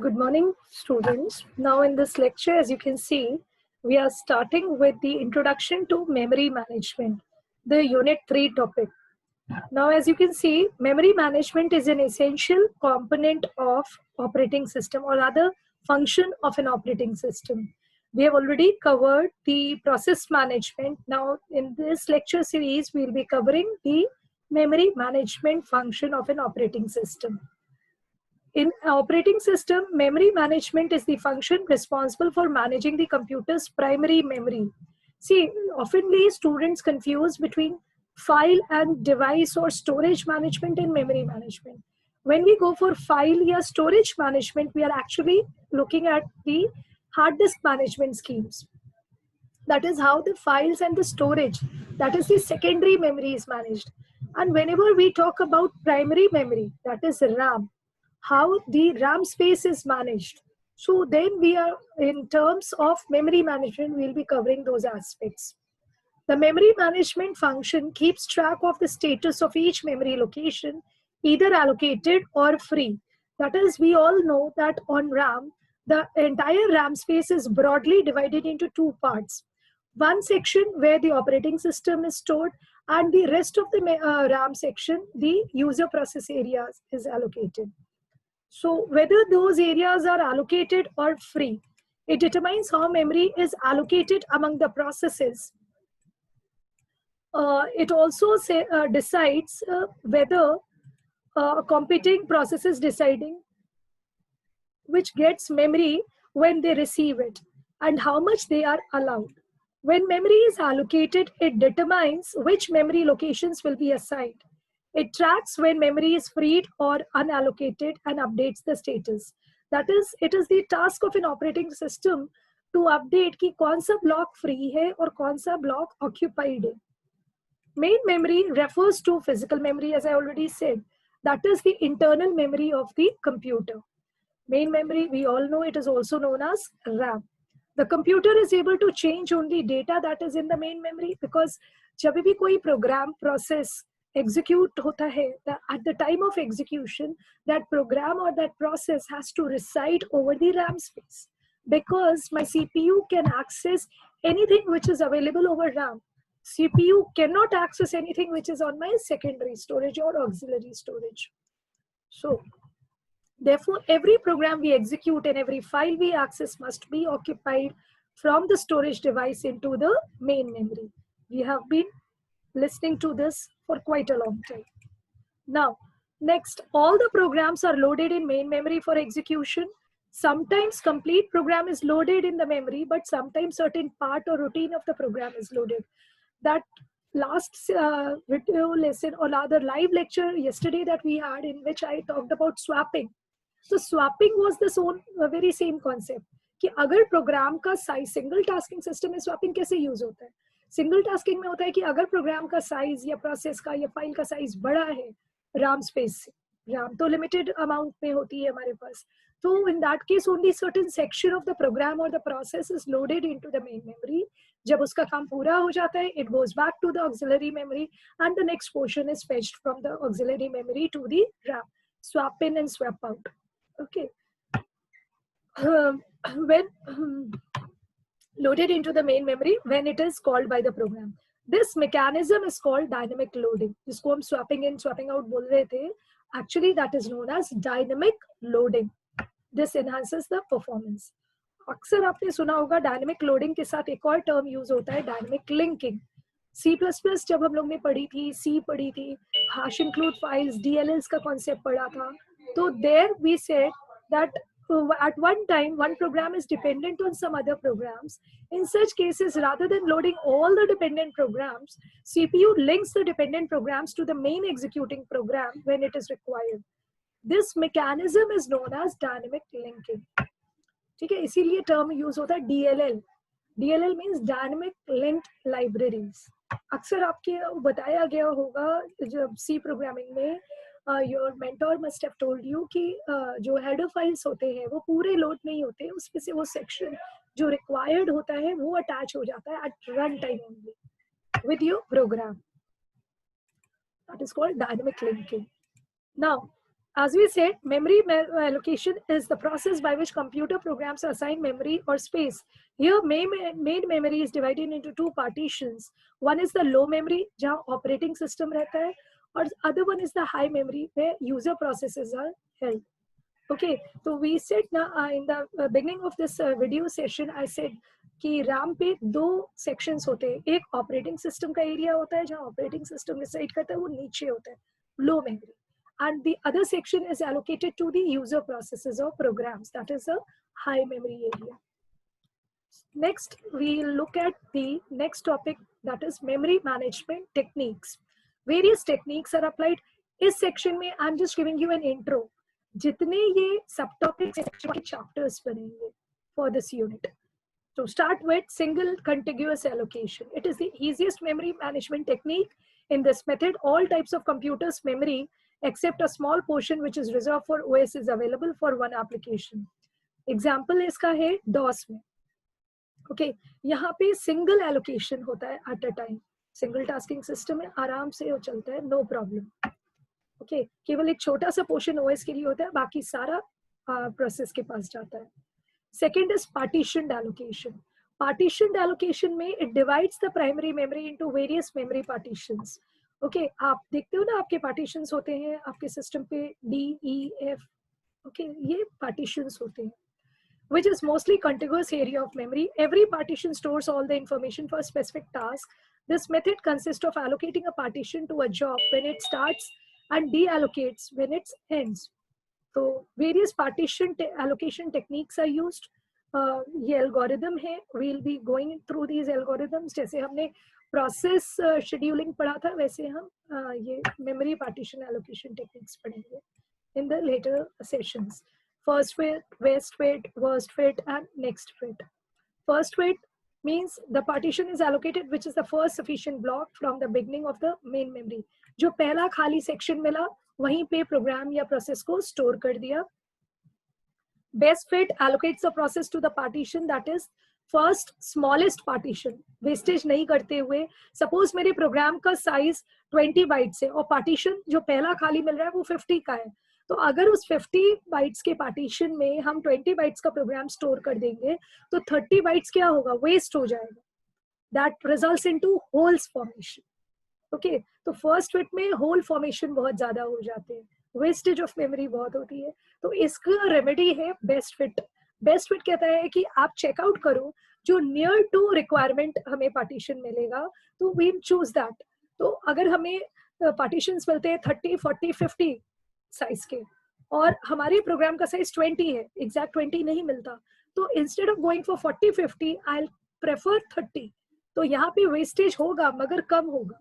Good morning, students. Now in this lecture, as you can see, we are starting with the introduction to memory management, the unit 3 topic. Now, as you can see, memory management is an essential component of operating system, or rather function of an operating system. We have already covered the process management. Now in this lecture series, we'll be covering the memory management function of an operating system. In operating system, memory management is the function responsible for managing the computer's primary memory. See, oftenly students confuse between file and device or storage management and memory management. When we go for file or storage management, we are actually looking at the hard disk management schemes. That is how the files and the storage, that is the secondary memory, is managed. And whenever we talk about primary memory, that is RAM, how the RAM space is managed. So then we are, in terms of memory management, we'll be covering those aspects. The memory management function keeps track of the status of each memory location, either allocated or free. That is, we all know that on RAM, the entire RAM space is broadly divided into two parts. One section where the operating system is stored, and the rest of the RAM section, the user process areas, is allocated. So whether those areas are allocated or free, it determines how memory is allocated among the processes. It also decides whether competing processes deciding which gets memory when they receive it and how much they are allowed. When memory is allocated, it determines which memory locations will be assigned. It tracks when memory is freed or unallocated and updates the status. That is, it is the task of an operating system to update कि कौन सा block free है और कौन सा block occupied है. Main memory refers to physical memory, as I already said. That is the internal memory of the computer. Main memory, we all know, it is also known as RAM. The computer is able to change only data that is in the main memory, because जब भी कोई program process execute होता है, at the time of execution, that program or that process has to reside over the RAM space, because my CPU can access anything which is available over RAM. CPU cannot access anything which is on my secondary storage or auxiliary storage. So therefore, every program we execute and every file we access must be occupied from the storage device into the main memory. We have been listening to this for quite a long time. Now, next, all the programs are loaded in main memory for execution. Sometimes complete program is loaded in the memory, but sometimes certain part or routine of the program is loaded. That last video lesson, or rather live lecture yesterday that we had, in which I talked about swapping. So swapping was the very same concept कि अगर programme का size, single tasking system में swapping कैसे use होता है. Single tasking में होता है कि अगर प्रोग्राम का साइज या प्रोसेस का या फाइल का साइज बड़ा है RAM स्पेस से, RAM तो लिमिटेड अमाउंट में होती है हमारे पास, तो in that case only certain section of the program और the process is loaded into the main memory. जब उसका काम पूरा हो जाता है, it goes back to the auxiliary memory and the next portion is fetched from the auxiliary memory to the RAM. Swap in and swap out. Okay. When loaded into the main memory, when it is called by the program, this mechanism is called dynamic loading. जिसको हम swapping in swapping out बोल रहे थे, actually that is known as dynamic loading. This enhances the performance. अक्सर आपने सुना होगा dynamic loading के साथ एक और term use होता है, dynamic linking. C++ जब हम लोग ने पढ़ी थी, C पढ़ी थी, hash include files, DLLs का concept पढ़ा था, तो there we said that at one time one program is dependent on some other programs. In such cases, rather than loading all the dependent programs, CPU links the dependent programs to the main executing program when it is required. This mechanism is known as dynamic linking. ठीक है, इसीलिए term use होता है DLL. DLL means dynamic linked libraries. अक्सर आपके बताया गया होगा जब C प्रोग्रामिंग में your mentor must have told you कि जो header files होते हैं वो पूरे लोड नहीं होते, उसमें से वो section जो required होता है वो attach हो जाता है at run time only with your program. That is called dynamic linking. Now, as we said, memory allocation is the process by which computer programs assign memory or space. Here, main memory is divided into two partitions. One is the low memory, जहाँ operating system रहता है, और other one is the high memory, where user processes are held. Okay, so we said now in the beginning of this video session, I said कि RAM पे दो sections होते हैं. एक operating system का area होता है जहाँ operating system decide करता है, वो नीचे होता है, low memory. And the other section is allocated to the user processes or programs. That is a high memory area. Next, we look at the next topic, that is memory management techniques. Various techniques are applied. इस section में I'm just giving you an intro. जितने ये subtopics के chapters बनेंगे for this unit. So start with single contiguous allocation. It is the easiest memory management technique. In this method, all types of computers' memory except a small portion which is reserved for OS is available for one application. Example इसका है DOS में. Okay, यहाँ पे single allocation होता है at a time. Single tasking system है, आराम से वो चलता है, no problem. Okay, केवल एक छोटा सा portion OS के लिए होता है, बाकी सारा process के पास जाता है. Second is partitioned allocation. Partitioned allocation में it divides the primary memory into various memory partitions. Okay, आप देखते हो ना आपके partitions होते हैं आपके system पे D, E, F. Okay, ये partitions होते हैं, which is mostly contiguous area of memory. Every partition stores all the information for a specific task. This method consists of allocating a partition to a job when it starts and deallocates when it ends. So various partition allocation techniques are used. ये algorithm है. We'll be going through these algorithms. जैसे हमने process scheduling पढ़ा था, वैसे हम ये memory partition allocation techniques पढ़ेंगे in the later sessions. First fit, best fit, worst fit, and next fit. First fit means the partition is allocated, which is the first sufficient block from the beginning of the main memory. जो पहला खाली section मिला, वहीं पे program या process को store कर दिया. Best fit allocates the process to the partition that is first smallest partition. Wastage नहीं करते हुए. Suppose मेरे program का size 20 bytes है और partition जो पहला खाली मिल रहा है वो 50 का है. तो अगर उस 50 bytes के partition में हम 20 bytes का program store कर देंगे तो 30 bytes क्या होगा? Waste हो जाएगा. That results into holes formation. Okay, तो first fit में hole formation बहुत ज़्यादा हो जाते हैं. Wastage of memory बहुत होती है. तो इसका remedy है best fit. Best fit कहता है कि आप check out करो जो near to requirement हमें partition मिलेगा तो we choose that. तो अगर हमें partitions मिलते हैं 30, 40, 50 size के और हमारे program का size 20 है, exact 20 नहीं मिलता, तो instead of going for 40, 50, I'll prefer 30. तो यहाँ पे wastage होगा मगर कम होगा.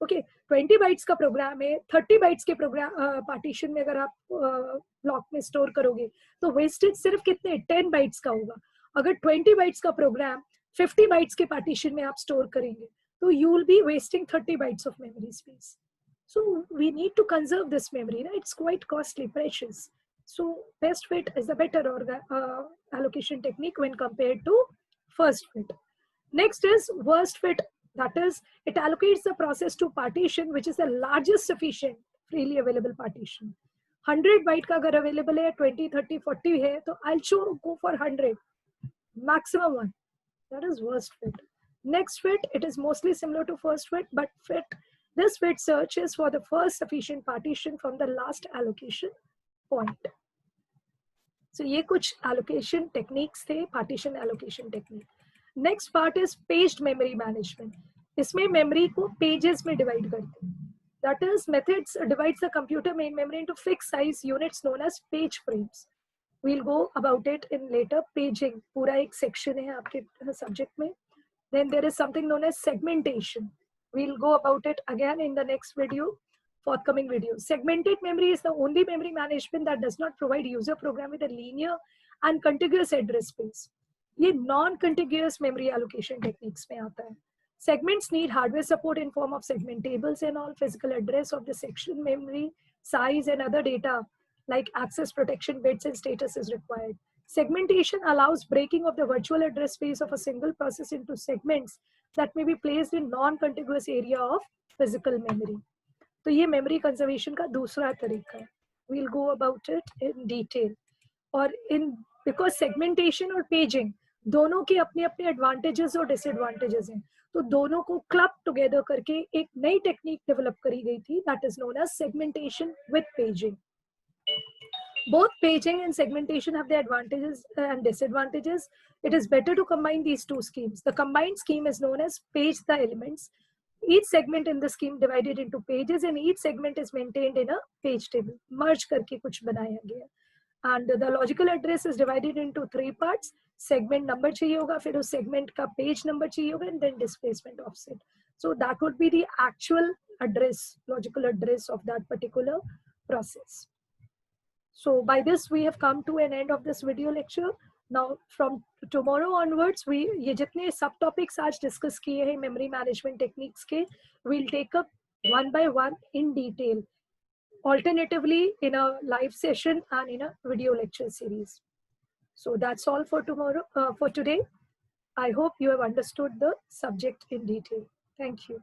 ओके, 20 बाइट्स का प्रोग्राम है, 30 बाइट्स के प्रोग्राम पार्टीशन में अगर आप ब्लॉक में स्टोर करोगे तो वेस्टेज सिर्फ कितने 10 बाइट्स का होगा. अगर 20 बाइट्स का प्रोग्राम 50 बाइट्स के पार्टीशन में आप स्टोर करेंगे तो you will be wasting 30 bytes of memory space. So we need to conserve this memory, ना, it's quite costly, precious. So best fit is a better allocation technique when compared to first fit. Next is worst fit. That is, it allocates the process to partition which is the largest sufficient freely available partition. 100 byte का अगर available है, 20, 30, 40 है, तो I'll go for 100, maximum one. That is worst fit. Next fit, it is mostly similar to first fit, but this fit searches for the first sufficient partition from the last allocation point. So ये कुछ allocation techniques थे, partition allocation technique. Next part is paged memory management. इसमें memory को pages में divide करते हैं. That is, methods divides the computer main memory into fixed size units known as page frames. We'll go about it in later. Paging पूरा एक section है आपके subject में. Then there is something known as segmentation. We'll go about it again in the next video, forthcoming video. Segmented memory is the only memory management that does not provide user program with a linear and contiguous address space. ये non-contiguous memory allocation techniques में आता है. Segments need hardware support in form of segment tables and all. Physical address of the section memory, size and other data like access protection bits and status is required. Segmentation allows breaking of the virtual address space of a single process into segments that may be placed in non-contiguous area of physical memory. तो ये memory conservation का दूसरा तरीका है. we'll go about it in detail. और in because segmentation और paging दोनों के अपने अपने एडवांटेजेस और डिसएडवांटेजेस हैं, तो दोनों को क्लब टुगेदर करके एक नई टेक्निक डेवलप करी गई थी, that is known as segmentation with paging. Both paging and segmentation have their advantages and disadvantages. It is better to combine these two schemes. The combined scheme is known as page the elements. Each segment in the scheme divided into pages and each segment is maintained in a page table. Merge करके कुछ बनाया गया. And the logical address is divided into 3 parts. Segment number चाहिए होगा, फिर उस segment का page number चाहिए होगा, and then displacement offset. So that would be the actual address, logical address of that particular process. So by this we have come to an end of this video lecture. Now from tomorrow onwards, we ये जितने सब topics आज discuss किए हैं memory management techniques के, we'll take up one by one in detail, alternatively in a live session and in a video lecture series. So that's all for tomorrow, for today. I hope you have understood the subject in detail. Thank you.